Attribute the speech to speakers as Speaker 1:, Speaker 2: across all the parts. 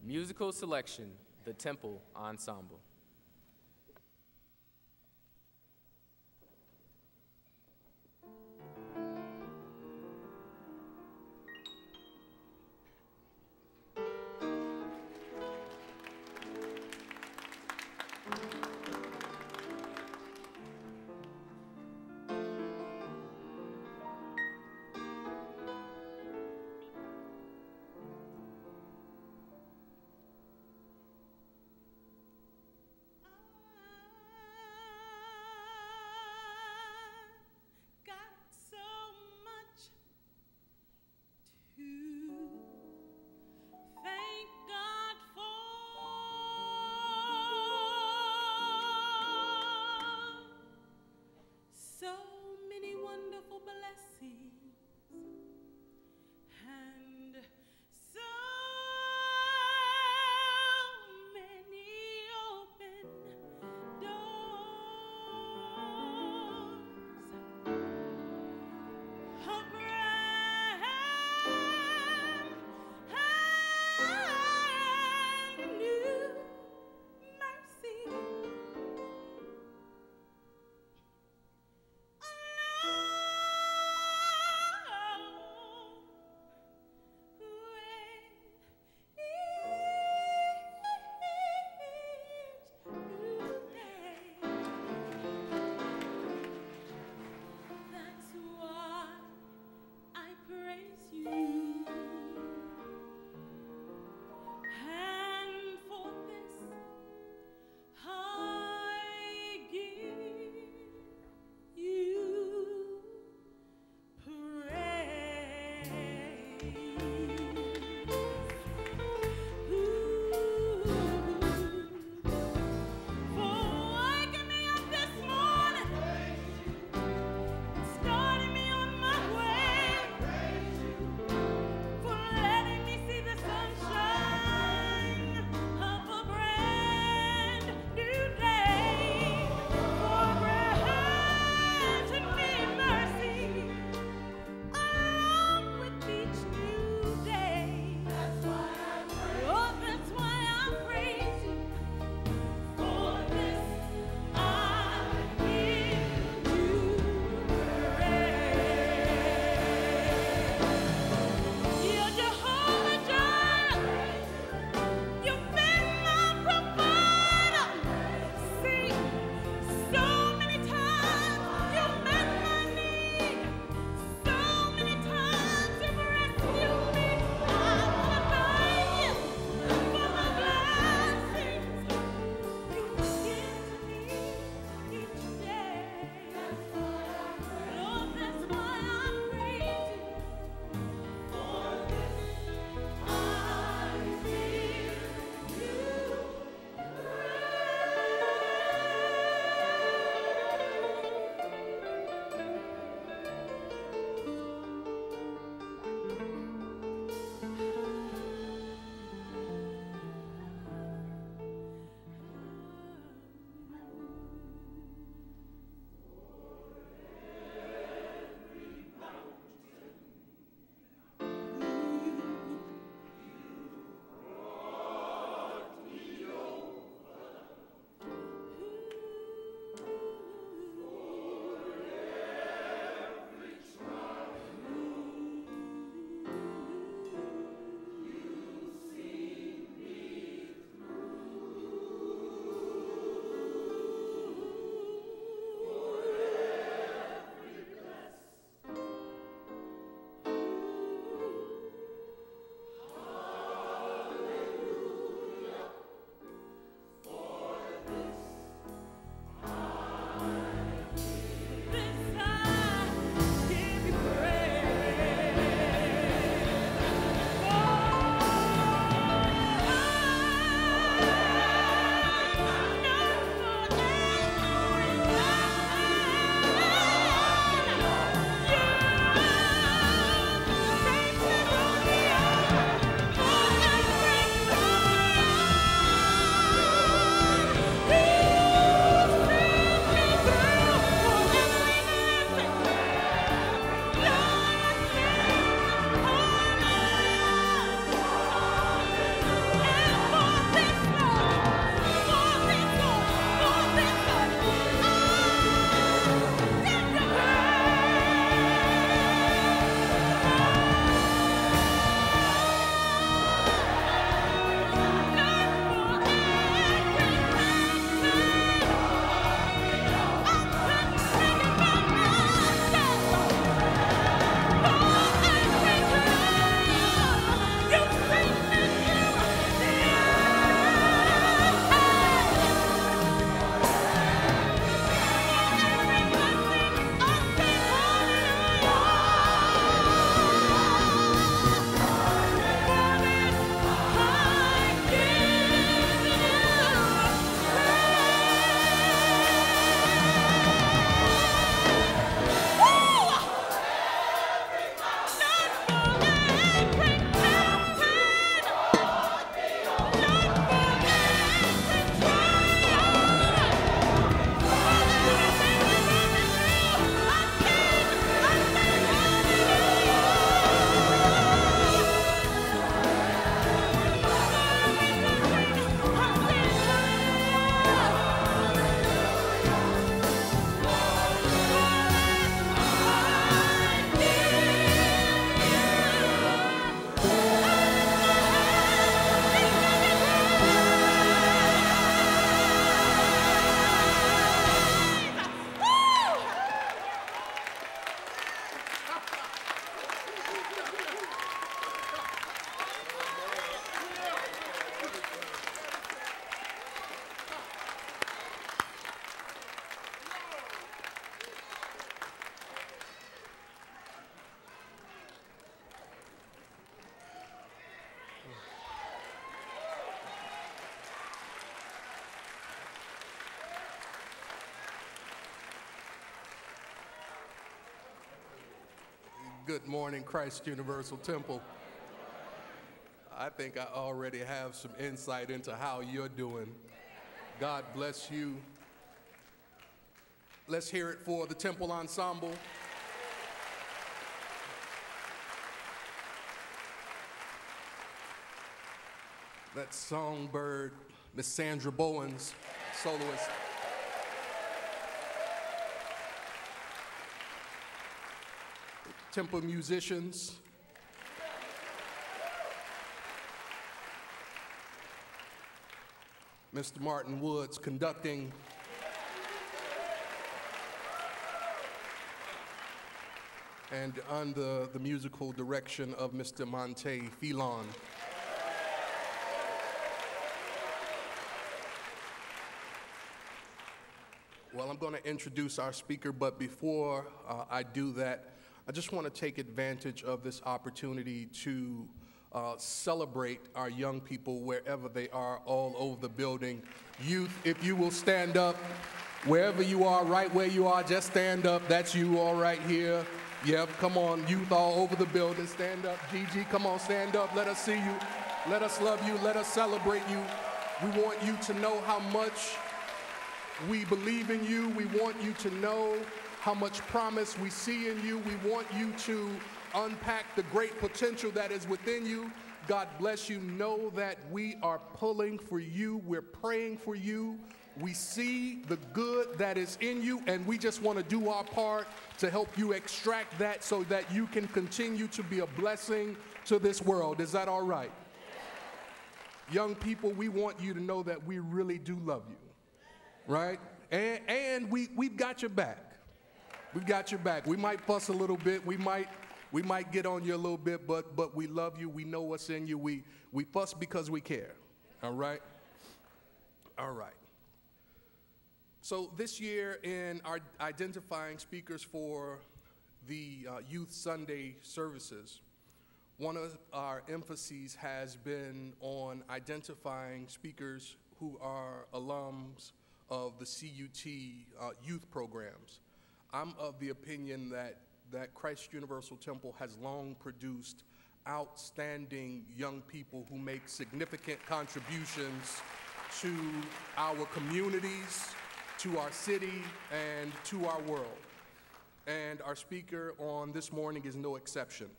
Speaker 1: Musical selection, The Temple Ensemble.
Speaker 2: Good morning, Christ Universal Temple. I think I already have some insight into how you're doing. God bless you. Let's hear it for the Temple Ensemble. That songbird, Miss Sandra Bowens, soloist. Temple musicians. Mr. Martin Woods conducting. And under the musical direction of Mr. Monte Filon. Well, I'm going to introduce our speaker, but before I do that, I just want to take advantage of this opportunity to celebrate our young people wherever they are all over the building. Youth, if you will stand up, wherever you are, right where you are, just stand up. That's you all right here. Yep, come on, youth all over the building, stand up. Gigi, come on, stand up. Let us see you. Let us love you. Let us celebrate you. We want you to know how much we believe in you. We want you to know how much promise we see in you. We want you to unpack the great potential that is within you. God bless you. Know that we are pulling for you. We're praying for you. We see the good that is in you, and we just want to do our part to help you extract that so that you can continue to be a blessing to this world. Is that all right? Young people, we want you to know that we really do love you. Right? And we've got your back. We've got your back. We might fuss a little bit. We might get on you a little bit, but we love you. We know what's in you. We fuss because we care. All right? All right. So this year in our identifying speakers for the Youth Sunday services, one of our emphases has been on identifying speakers who are alums of the CUT youth programs. I'm of the opinion that Christ Universal Temple has long produced outstanding young people who make significant contributions to our communities, to our city, and to our world. And our speaker on this morning is no exception.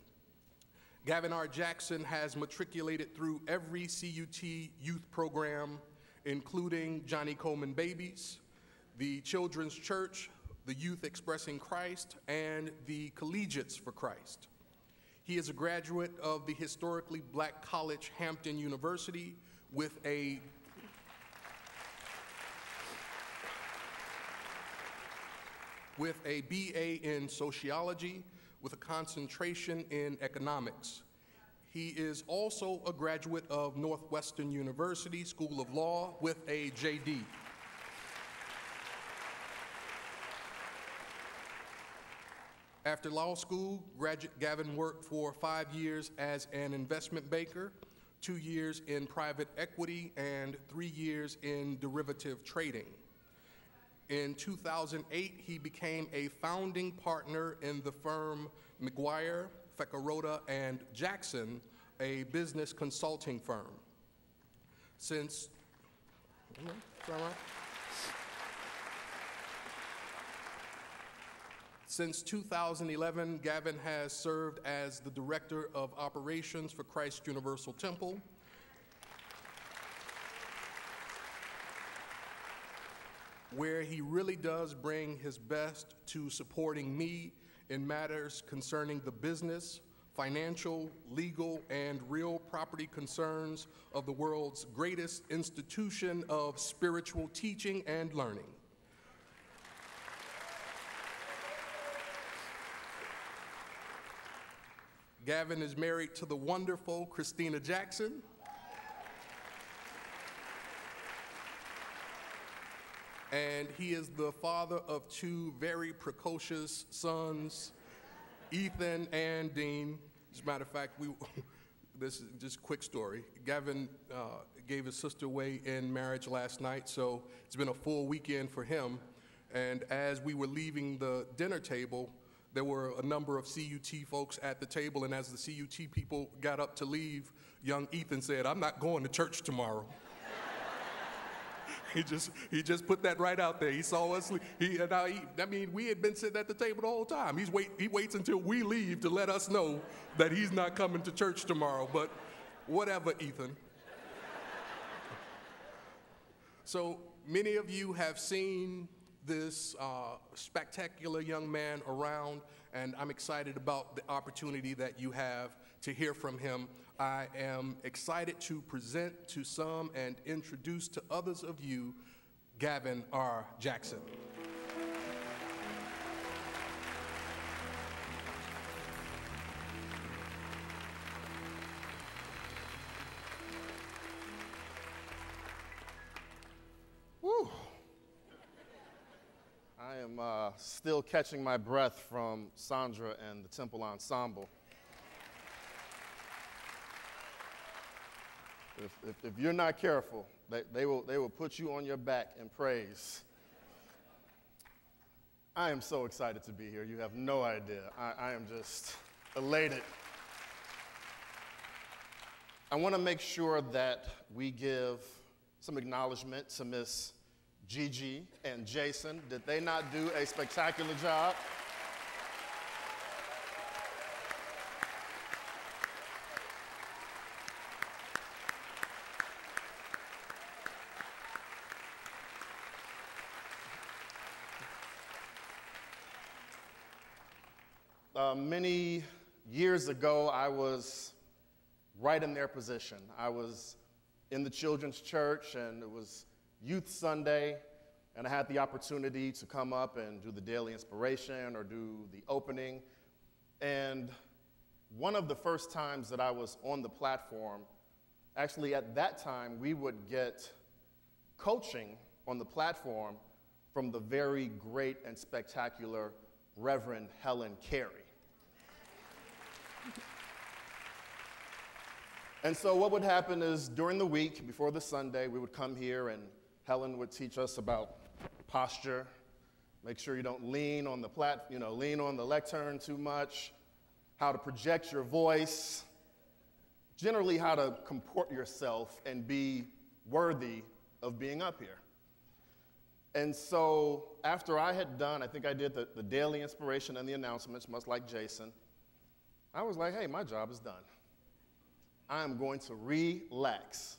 Speaker 2: Gavin R. Jackson has matriculated through every CUT youth program, including Johnny Coleman Babies, the Children's Church, the Youth Expressing Christ, and the Collegiates for Christ. He is a graduate of the historically black college Hampton University with a BA in sociology with a concentration in economics. He is also a graduate of Northwestern University School of Law with a JD. After law school, Gavin worked for 5 years as an investment banker, 2 years in private equity, and 3 years in derivative trading. In 2008, he became a founding partner in the firm McGuire, Fecarota, and Jackson, a business consulting firm. Since 2011, Gavin has served as the Director of Operations for Christ Universal Temple, where he really does bring his best to supporting me in matters concerning the business, financial, legal, and real property concerns of the world's greatest institution of spiritual teaching and learning. Gavin is married to the wonderful Christina Jackson. And he is the father of 2 very precocious sons, Ethan and Dean. As a matter of fact, this is just a quick story. Gavin gave his sister away in marriage last night, so it's been a full weekend for him. And as we were leaving the dinner table, there were a number of CUT folks at the table, and as the CUT people got up to leave, young Ethan said, "I'm not going to church tomorrow." He just put that right out there. He saw us. We had been sitting at the table the whole time. He waits until we leave to let us know that he's not coming to church tomorrow. But whatever, Ethan. So many of you have seen this spectacular young man around, and I'm excited about the opportunity that you have to hear from him. I am excited to present to some and introduce to others of you Gavin R. Jackson.
Speaker 3: Woo. I am still catching my breath from Sandra and the Temple Ensemble. If you're not careful, they will put you on your back in praise. I am so excited to be here. You have no idea. I am just elated. I want to make sure that we give some acknowledgement to Miss Gigi and Jason. Did they not do a spectacular job? Many years ago, I was right in their position. I was in the children's church, and it was Youth Sunday, and I had the opportunity to come up and do the daily inspiration or do the opening. And one of the first times that I was on the platform, actually at that time, we would get coaching on the platform from the very great and spectacular Reverend Helen Carey. And so what would happen is during the week, before the Sunday, we would come here and Helen would teach us about posture, make sure you don't lean on the lectern too much, how to project your voice, generally how to comport yourself and be worthy of being up here. And so after I had done, I think I did the daily inspiration and the announcements, much like Jason, I was like, hey, my job is done. I am going to relax.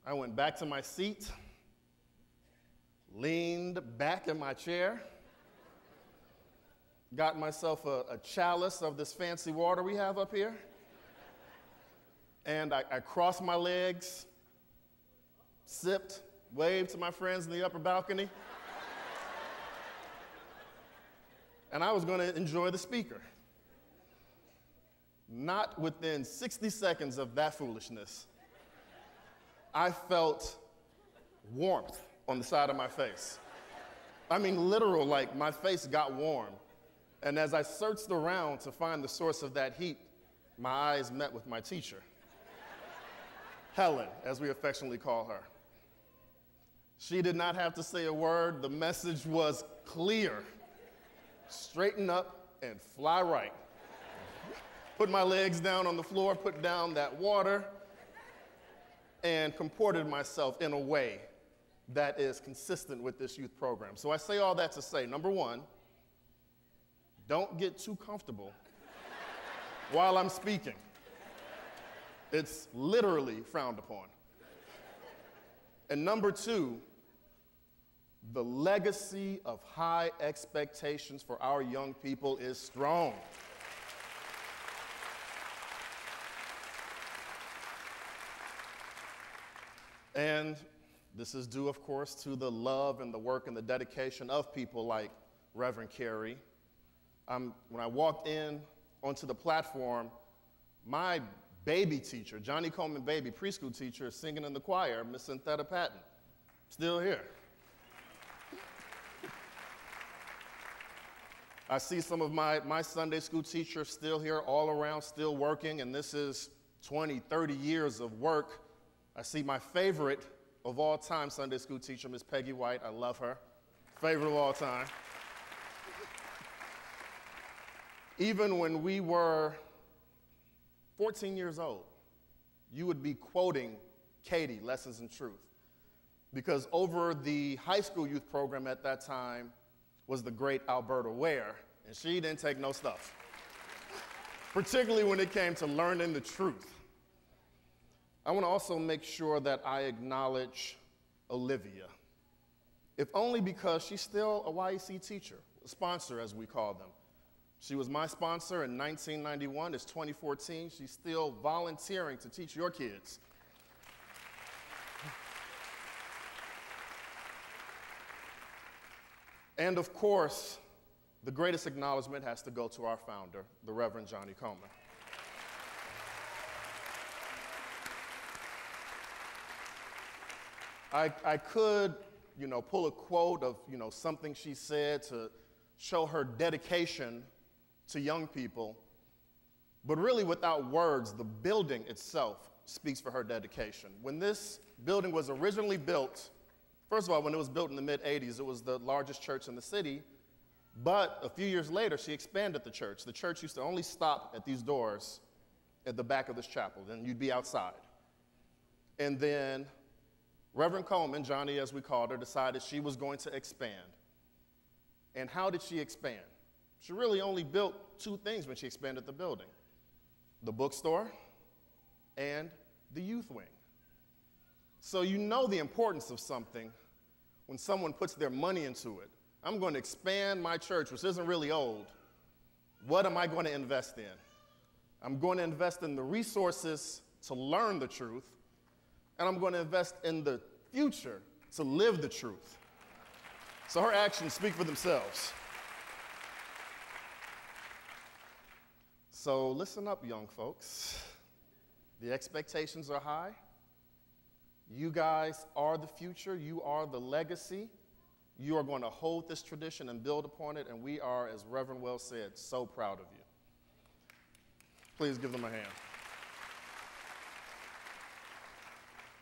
Speaker 3: I went back to my seat, leaned back in my chair, got myself a chalice of this fancy water we have up here, and I crossed my legs, sipped, waved to my friends in the upper balcony, and I was going to enjoy the speaker. Not within 60 seconds of that foolishness, I felt warmth on the side of my face. I mean, literal, like my face got warm. And as I searched around to find the source of that heat, my eyes met with my teacher, Helen, as we affectionately call her. She did not have to say a word. The message was clear. Straighten up and fly right. Put my legs down on the floor, put down that water, and comported myself in a way that is consistent with this youth program. So I say all that to say, number one, don't get too comfortable while I'm speaking. It's literally frowned upon. And number two, the legacy of high expectations for our young people is strong. And this is due, of course, to the love and the work and the dedication of people like Reverend Carey. When I walked in onto the platform, my baby teacher, Johnny Coleman baby preschool teacher, is singing in the choir, Miss Cynthia Patton, still here. I see some of my Sunday school teachers still here, all around, still working, and this is 20, 30 years of work. I see my favorite of all time Sunday school teacher, Miss Peggy White. I love her. Favorite of all time. Even when we were 14 years old, you would be quoting Katie, Lessons in Truth, because over the high school youth program at that time was the great Alberta Ware, and she didn't take no stuff, particularly when it came to learning the truth. I want to also make sure that I acknowledge Olivia, if only because she's still a YEC teacher, a sponsor as we call them. She was my sponsor in 1991. It's 2014. She's still volunteering to teach your kids. And of course, the greatest acknowledgement has to go to our founder, the Reverend Johnny Coleman. I could, pull a quote of, something she said to show her dedication to young people, but really without words, the building itself speaks for her dedication. When this building was originally built, first of all, when it was built in the mid-'80s, it was the largest church in the city, but a few years later, she expanded the church. The church used to only stop at these doors at the back of this chapel, then you'd be outside. And then Reverend Coleman, Johnny as we called her, decided she was going to expand. And how did she expand? She really only built two things when she expanded the building: the bookstore and the youth wing. So you know the importance of something when someone puts their money into it. I'm going to expand my church, which isn't really old. What am I going to invest in? I'm going to invest in the resources to learn the truth, and I'm going to invest in the future to live the truth. So her actions speak for themselves. So listen up, young folks. The expectations are high. You guys are the future. You are the legacy. You are going to hold this tradition and build upon it, and we are, as Reverend Wells said, so proud of you. Please give them a hand.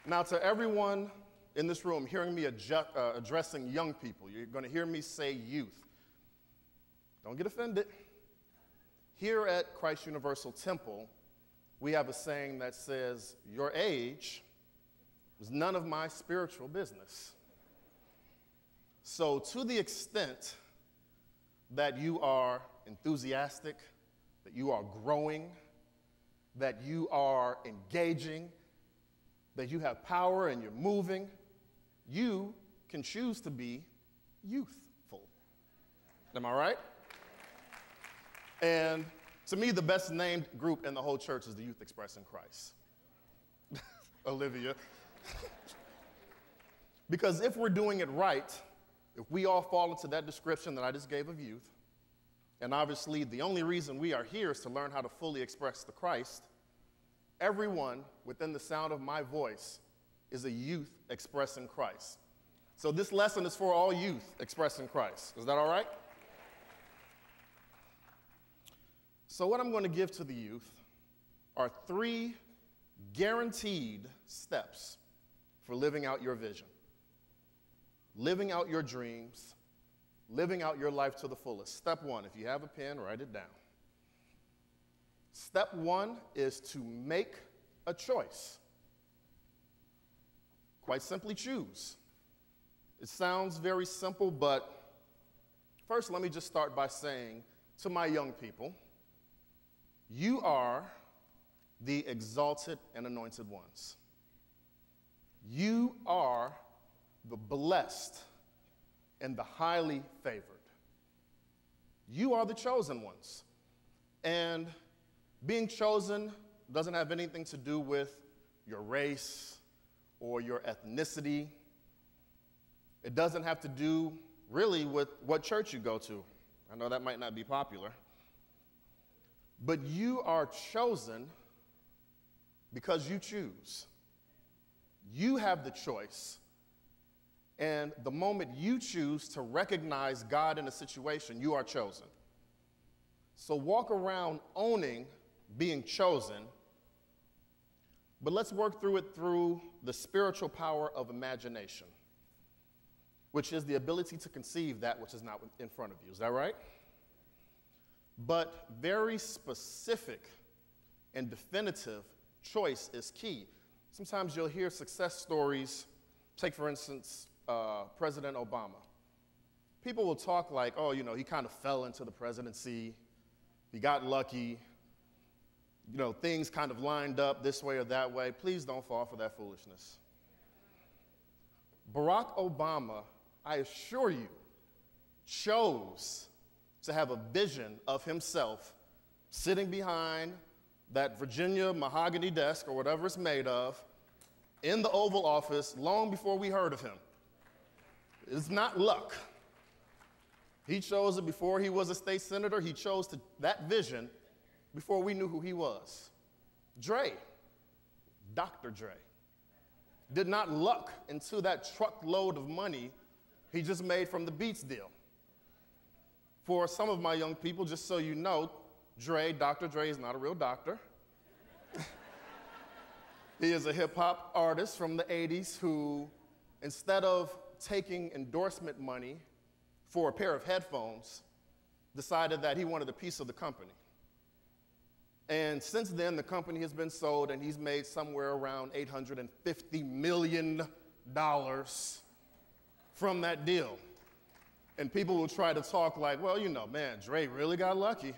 Speaker 3: Now, to everyone in this room hearing me addressing young people, you're going to hear me say youth. Don't get offended. Here at Christ Universal Temple, we have a saying that says, your age is none of my spiritual business. So to the extent that you are enthusiastic, that you are growing, that you are engaging, that you have power and you're moving, you can choose to be youthful. Am I right? And to me, the best named group in the whole church is the Youth Expressing Christ. Olivia. Because if we're doing it right, if we all fall into that description that I just gave of youth, and obviously the only reason we are here is to learn how to fully express the Christ, everyone within the sound of my voice is a youth expressing Christ. So this lesson is for all youth expressing Christ. Is that all right? So what I'm going to give to the youth are 3 guaranteed steps for living out your vision, living out your dreams, living out your life to the fullest. Step 1, if you have a pen, write it down. Step 1 is to make a choice. Quite simply, choose. It sounds very simple, but first let me just start by saying to my young people, you are the exalted and anointed ones. You are the blessed and the highly favored. You are the chosen ones. And being chosen doesn't have anything to do with your race or your ethnicity. It doesn't have to do really with what church you go to. I know that might not be popular. But you are chosen because you choose. You have the choice. And the moment you choose to recognize God in a situation, you are chosen. So walk around owning being chosen, but let's work through it through the spiritual power of imagination, which is the ability to conceive that which is not in front of you. Is that right? but very specific and definitive choice is key. Sometimes you'll hear success stories. Take, for instance, President Obama. People will talk like, oh, you know, he kind of fell into the presidency. He got lucky. You know, things kind of lined up this way or that way. Please don't fall for that foolishness. Barack Obama, I assure you, chose to have a vision of himself sitting behind that Virginia mahogany desk or whatever it's made of in the Oval Office long before we heard of him. It's not luck. He chose it before he was a state senator. He chose that vision before we knew who he was. Dre, Dr. Dre, did not luck into that truckload of money he just made from the Beats deal. For some of my young people, just so you know, Dr. Dre is not a real doctor. He is a hip-hop artist from the 80s who, instead of taking endorsement money for a pair of headphones, decided that he wanted a piece of the company. And since then, the company has been sold, and he's made somewhere around $850 million from that deal. And people will try to talk like, well, you know, man, Dre really got lucky.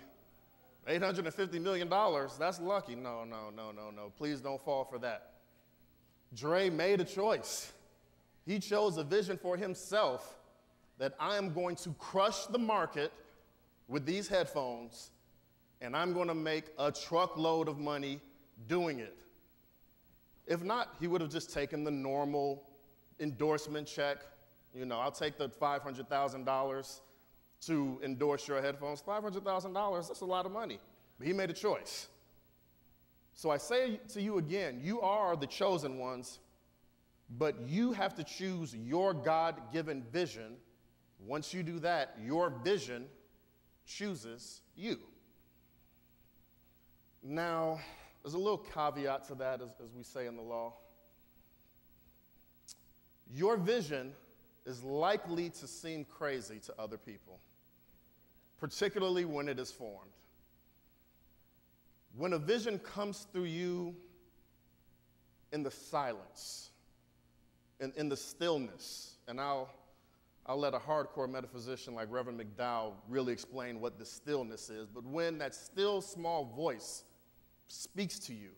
Speaker 3: $850 million, that's lucky. No. Please don't fall for that. Dre made a choice. He chose a vision for himself that I am going to crush the market with these headphones, and I'm going to make a truckload of money doing it. If not, he would have just taken the normal endorsement check. You know, I'll take the $500,000 to endorse your headphones. $500,000, that's a lot of money. But he made a choice. So I say to you again, you are the chosen ones, but you have to choose your God-given vision. Once you do that, your vision chooses you. Now, there's a little caveat to that, as we say in the law. Your vision is likely to seem crazy to other people, particularly when it is formed. When a vision comes through you in the silence, in the stillness, and I'll let a hardcore metaphysician like Reverend McDowell really explain what the stillness is, but when that still small voice speaks to you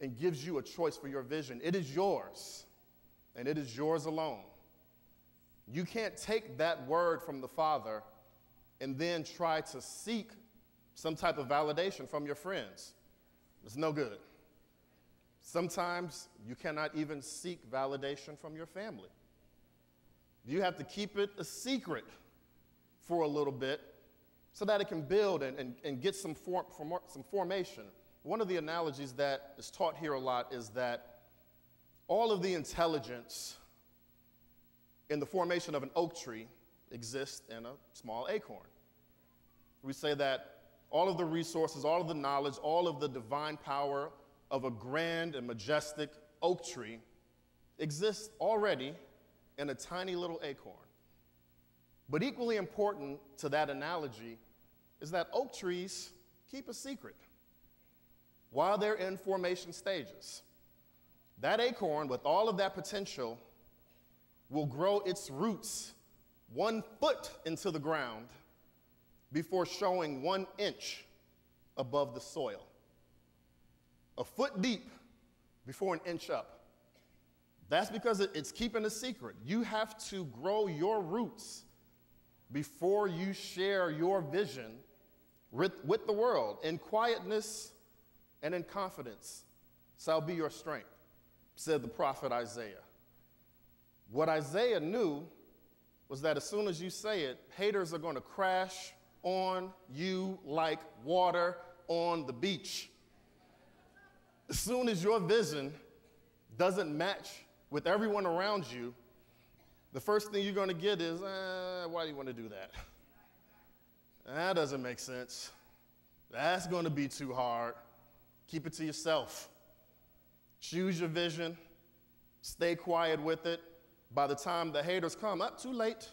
Speaker 3: and gives you a choice for your vision, it is yours, and it is yours alone. You can't take that word from the Father and then try to seek some type of validation from your friends. It's no good. Sometimes you cannot even seek validation from your family. You have to keep it a secret for a little bit so that it can build and get some formation. One of the analogies that is taught here a lot is that all of the intelligence in the formation of an oak tree exists in a small acorn. We say that all of the resources, all of the knowledge, all of the divine power of a grand and majestic oak tree exists already in a tiny little acorn. But equally important to that analogy is that oak trees keep a secret while they're in formation stages. That acorn, with all of that potential, will grow its roots 1 foot into the ground before showing 1 inch above the soil. A foot deep before 1 inch up. That's because it's keeping a secret. You have to grow your roots before you share your vision with the world. In quietness and in confidence shall be your strength, said the prophet Isaiah. What Isaiah knew was that as soon as you say it, haters are going to crash on you like water on the beach. As soon as your vision doesn't match with everyone around you, the first thing you're going to get is, why do you want to do that? That doesn't make sense. That's going to be too hard. Keep it to yourself. Choose your vision. Stay quiet with it. By the time the haters come, up too late.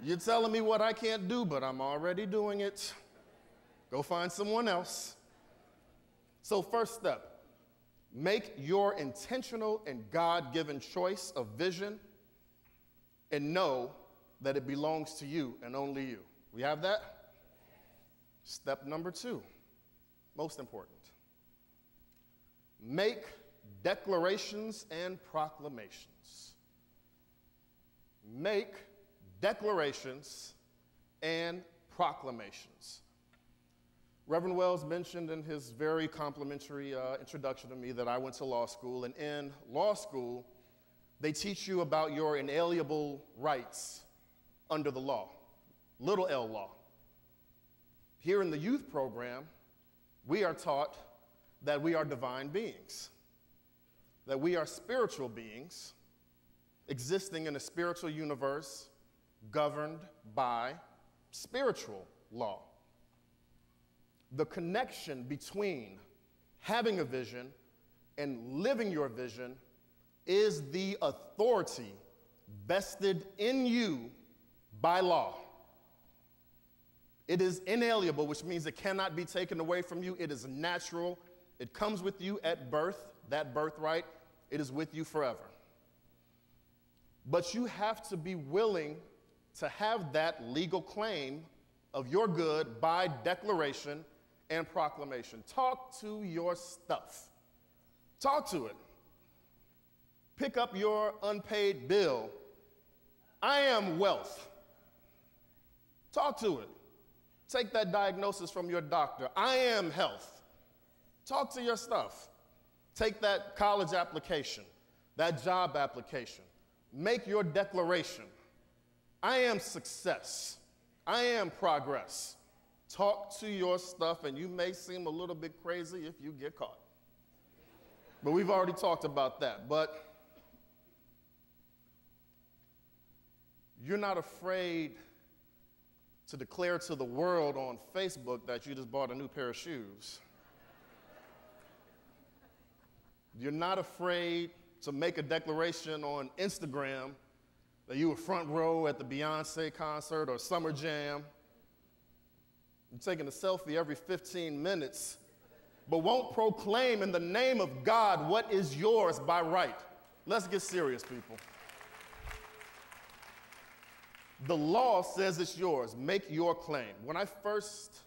Speaker 3: You're telling me what I can't do, but I'm already doing it. Go find someone else. So first step, make your intentional and God-given choice of vision and know that it belongs to you and only you. We have that? Step number 2, most important. Make declarations and proclamations. Make declarations and proclamations. Reverend Wells mentioned in his very complimentary introduction to me that I went to law school, and in law school, they teach you about your inalienable rights under the law, little L law. Here in the youth program, we are taught that we are divine beings, that we are spiritual beings existing in a spiritual universe governed by spiritual law. The connection between having a vision and living your vision is the authority vested in you by law. It is inalienable, which means it cannot be taken away from you. It is natural. It comes with you at birth, that birthright. It is with you forever. But you have to be willing to have that legal claim of your good by declaration and proclamation. Talk to your stuff. Talk to it. Pick up your unpaid bill. I am wealth. Talk to it. Take that diagnosis from your doctor. I am health. Talk to your stuff. Take that college application, that job application. Make your declaration. I am success. I am progress. Talk to your stuff, and you may seem a little bit crazy if you get caught. But we've already talked about that. But you're not afraid to declare to the world on Facebook that you just bought a new pair of shoes. You're not afraid to make a declaration on Instagram that you were front row at the Beyonce concert or Summer Jam. You're taking a selfie every 15 minutes, but won't proclaim in the name of God what is yours by right. Let's get serious, people. The law says it's yours. Make your claim. When I first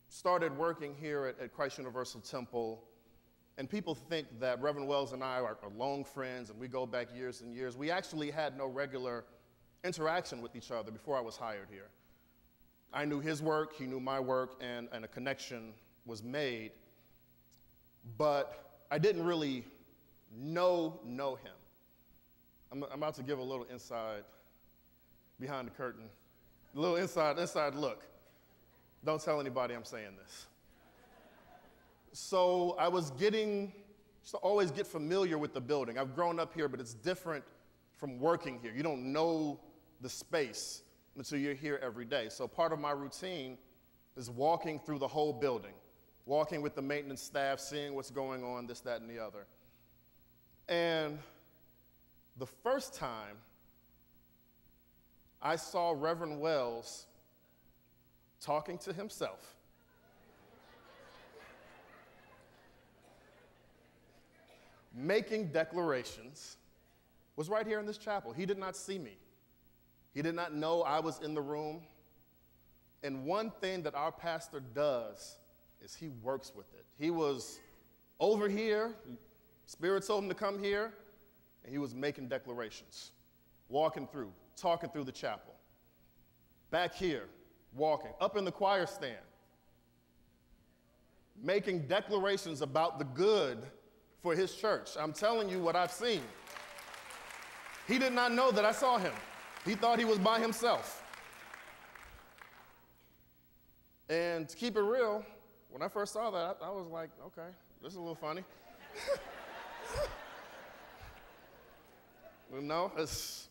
Speaker 3: started working here at Christ Universal Temple, and people think that Reverend Wells and I are long friends and we go back years and years, we actually had no regular interaction with each other before I was hired here. I knew his work, he knew my work, and a connection was made, but I didn't really know him. I'm about to give a little inside behind the curtain, a little inside look. Don't tell anybody I'm saying this. So I was always get familiar with the building. I've grown up here, but it's different from working here. You don't know the space until you're here every day. So part of my routine is walking through the whole building, walking with the maintenance staff, seeing what's going on, this, that, and the other. And the first time I saw Reverend Wells talking to himself, making declarations, was right here in this chapel. He did not see me. He did not know I was in the room. And one thing that our pastor does is he works with it. He was over here, Spirit told him to come here, and he was making declarations, walking through, talking through the chapel. Back here, walking, up in the choir stand, making declarations about the good for his church. I'm telling you what I've seen. He did not know that I saw him. He thought he was by himself. And to keep it real, when I first saw that, I was like, okay, this is a little funny. You know, it's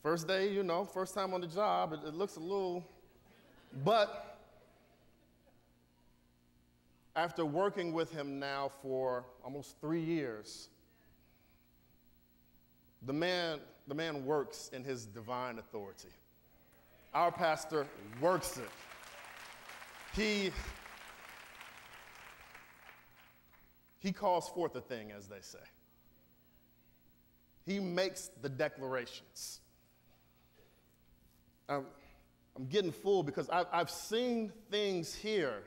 Speaker 3: first day, you know, first time on the job, it looks a little, but after working with him now for almost 3 years, the man works in his divine authority. Our pastor works it. He calls forth a thing, as they say. He makes the declarations. I'm getting full because I've seen things here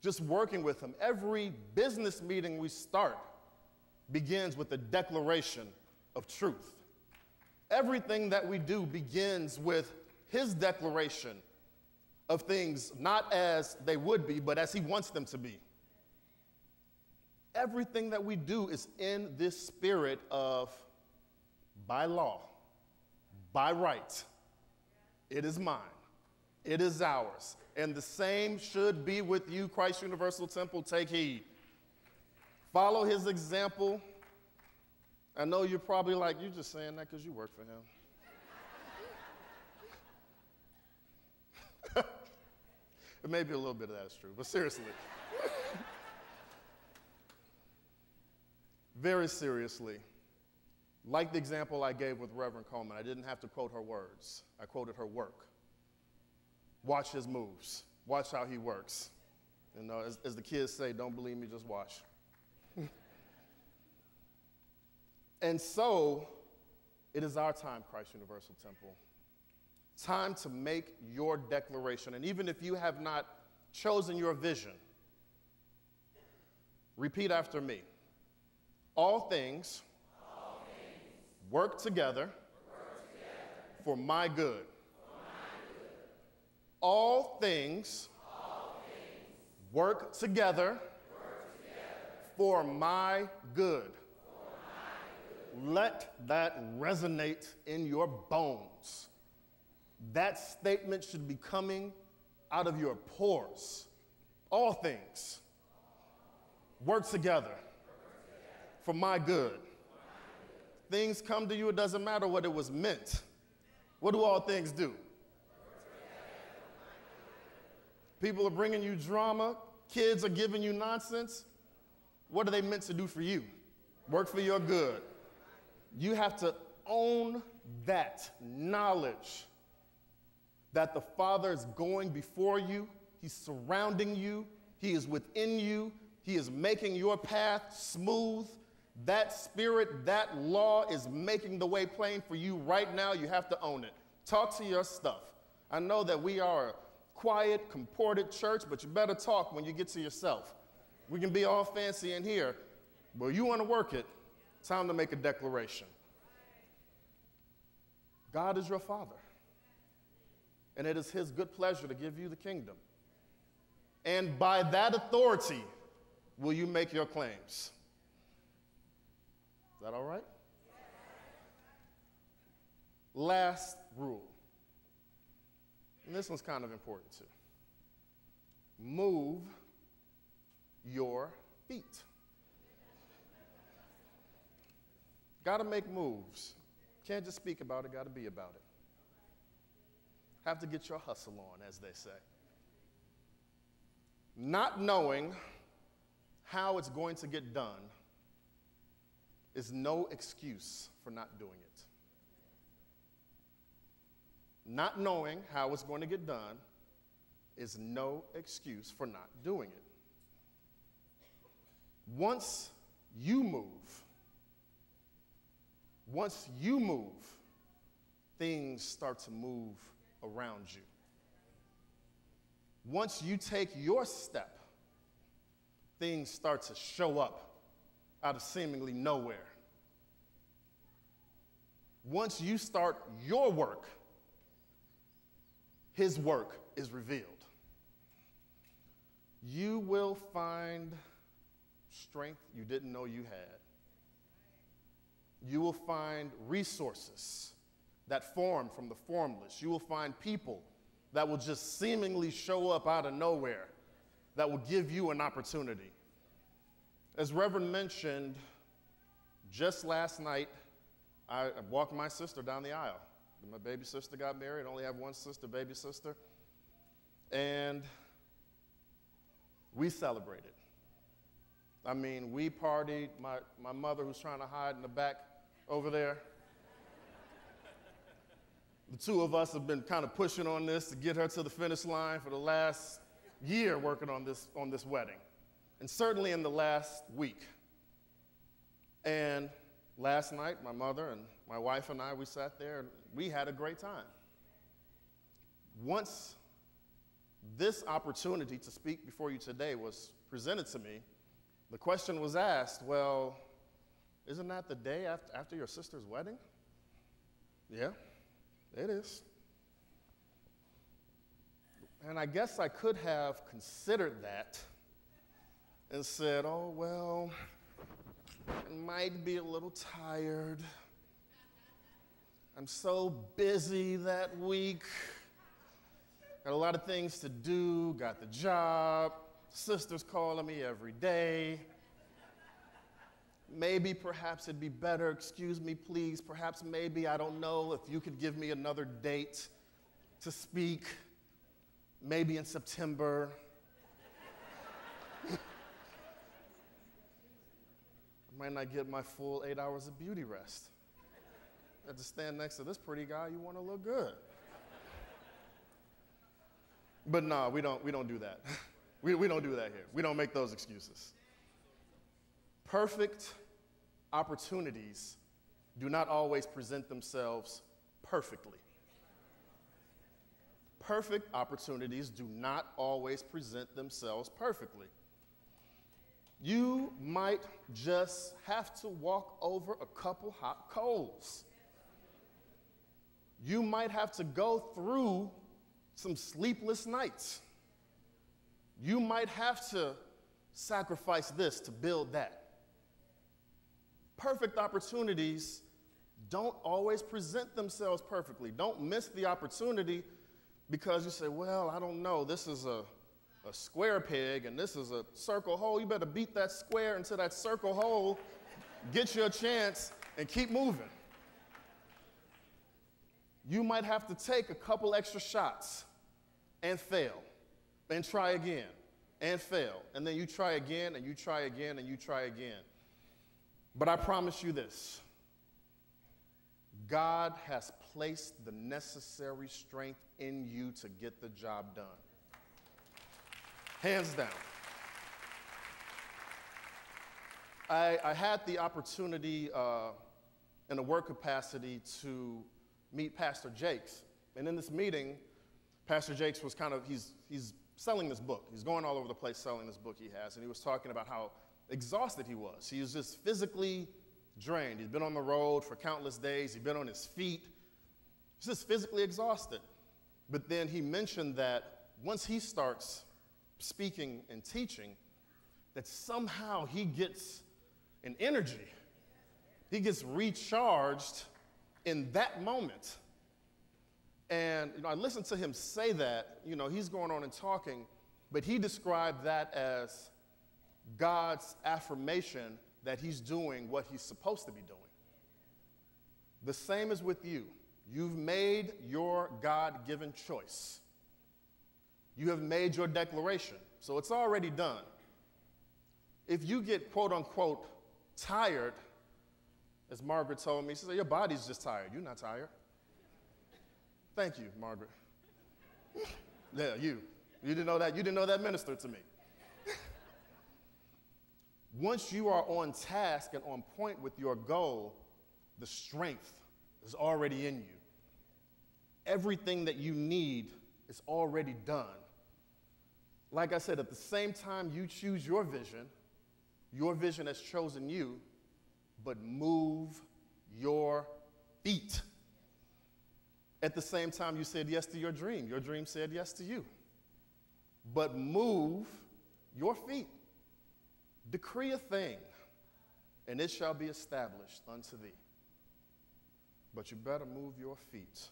Speaker 3: just working with him. Every business meeting we start begins with a declaration of truth. Everything that we do begins with his declaration of things not as they would be, but as he wants them to be. Everything that we do is in this spirit of by law, by right. It is mine. It is ours. And the same should be with you, Christ Universal Temple. Take heed. Follow his example. I know you're probably like, you're just saying that because you work for him. Maybe a little bit of that is true, but seriously. Very seriously, like the example I gave with Reverend Coleman, I didn't have to quote her words. I quoted her work. Watch his moves. Watch how he works. You know, as the kids say, don't believe me, just watch. And so, it is our time, Christ Universal Temple. Time to make your declaration. And even if you have not chosen your vision, repeat after me. All things work together for my good. All things work together for my good. Let that resonate in your bones. That statement should be coming out of your pores. All things work together for my good. Things come to you, it doesn't matter what it was meant. What do all things do? People are bringing you drama. Kids are giving you nonsense. What are they meant to do for you? Work for your good. You have to own that knowledge that the Father is going before you. He's surrounding you. He is within you. He is making your path smooth. That spirit, that law is making the way plain for you right now. You have to own it. Talk to your stuff. I know that we are a quiet, comported church, but you better talk when you get to yourself. We can be all fancy in here, but you want to work it, time to make a declaration. God is your Father, and it is his good pleasure to give you the kingdom. And by that authority will you make your claims. Is that all right? Last rule. And this one's kind of important too. Move your feet. Got to make moves. Can't just speak about it, got to be about it. Have to get your hustle on, as they say. Not knowing how it's going to get done is no excuse for not doing it. Not knowing how it's going to get done is no excuse for not doing it. Once you move, things start to move around you. Once you take your step, things start to show up out of seemingly nowhere. Once you start your work, his work is revealed. You will find strength you didn't know you had. You will find resources that form from the formless. You will find people that will just seemingly show up out of nowhere that will give you an opportunity. As Reverend mentioned, just last night, I walked my sister down the aisle. My baby sister got married. I only have one sister, baby sister. And we celebrated. I mean, we partied. My mother, who's trying to hide in the back over there, The two of us have been kind of pushing on this to get her to the finish line for the last year working on this wedding, and certainly in the last week. And last night, my mother and my wife and I, we sat there and we had a great time. Once this opportunity to speak before you today was presented to me, the question was asked, well, isn't that the day after your sister's wedding? Yeah, it is. And I guess I could have considered that and said, oh, well, I might be a little tired. I'm so busy that week. Got a lot of things to do, got the job, sister's calling me every day. Maybe, perhaps it'd be better, excuse me, please, perhaps, maybe, I don't know, if you could give me another date to speak, maybe in September. I might not get my full 8 hours of beauty rest. I have to stand next to this pretty guy, you want to look good. But no, we don't do that. we don't do that here. We don't make those excuses. Perfect opportunities do not always present themselves perfectly. Perfect opportunities do not always present themselves perfectly. You might just have to walk over a couple hot coals. You might have to go through some sleepless nights. You might have to sacrifice this to build that. Perfect opportunities don't always present themselves perfectly. Don't miss the opportunity because you say, well, I don't know, this is a square peg and this is a circle hole. You better beat that square into that circle hole, get your chance, and keep moving. You might have to take a couple extra shots and fail, and try again, and fail. And then you try again, and you try again, and you try again. But I promise you this, God has placed the necessary strength in you to get the job done. Hands down. I had the opportunity in a work capacity to meet Pastor Jakes. And in this meeting, Pastor Jakes was he's selling this book. He's going all over the place selling this book he has. And he was talking about how exhausted he was. He was just physically drained. He'd been on the road for countless days. He'd been on his feet. He's just physically exhausted. But then he mentioned that once he starts speaking and teaching, that somehow he gets an energy. He gets recharged in that moment. And I listened to him say that, he's going on and talking, but he described that as God's affirmation that he's doing what he's supposed to be doing. The same is with you. You've made your God-given choice. You have made your declaration, so it's already done. If you get, quote unquote, tired, as Margaret told me, she said, your body's just tired. You're not tired. Thank you, Margaret. Yeah, you. You didn't know that? You didn't know that ministered to me. Once you are on task and on point with your goal, the strength is already in you. Everything that you need is already done. Like I said, at the same time you choose your vision has chosen you, but move your feet. At the same time you said yes to your dream said yes to you. But move your feet. Decree a thing, and it shall be established unto thee. But you better move your feet.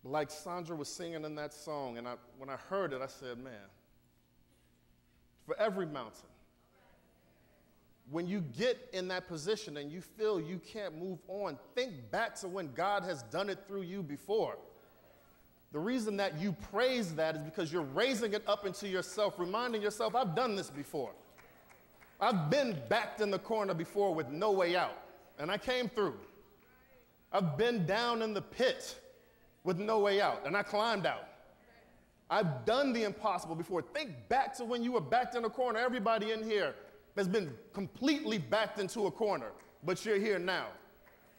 Speaker 3: Like Sandra was singing in that song, and when I heard it, I said, man, for every mountain, when you get in that position and you feel you can't move on, think back to when God has done it through you before. The reason that you praise that is because you're raising it up into yourself, reminding yourself, I've done this before. I've been backed in the corner before with no way out, and I came through. I've been down in the pit with no way out, and I climbed out. I've done the impossible before. Think back to when you were backed in a corner. Everybody in here has been completely backed into a corner, but you're here now.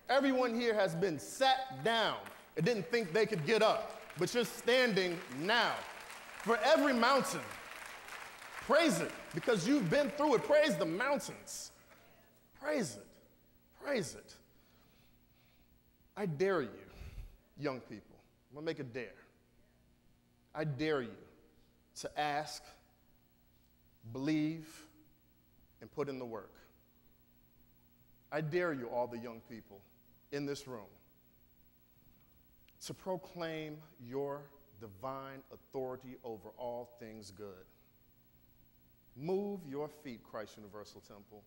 Speaker 3: Everyone here has been sat down and didn't think they could get up, but you're standing now. For every mountain, praise it, because you've been through it. Praise the mountains. Praise it. Praise it. I dare you, young people. I'm going to make a dare. I dare you to ask, believe, and put in the work. I dare you, all the young people in this room, to proclaim your divine authority over all things good. Move your feet, Christ Universal Temple,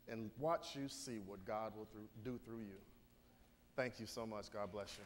Speaker 3: and watch you see what God will do through you. Thank you so much. God bless you.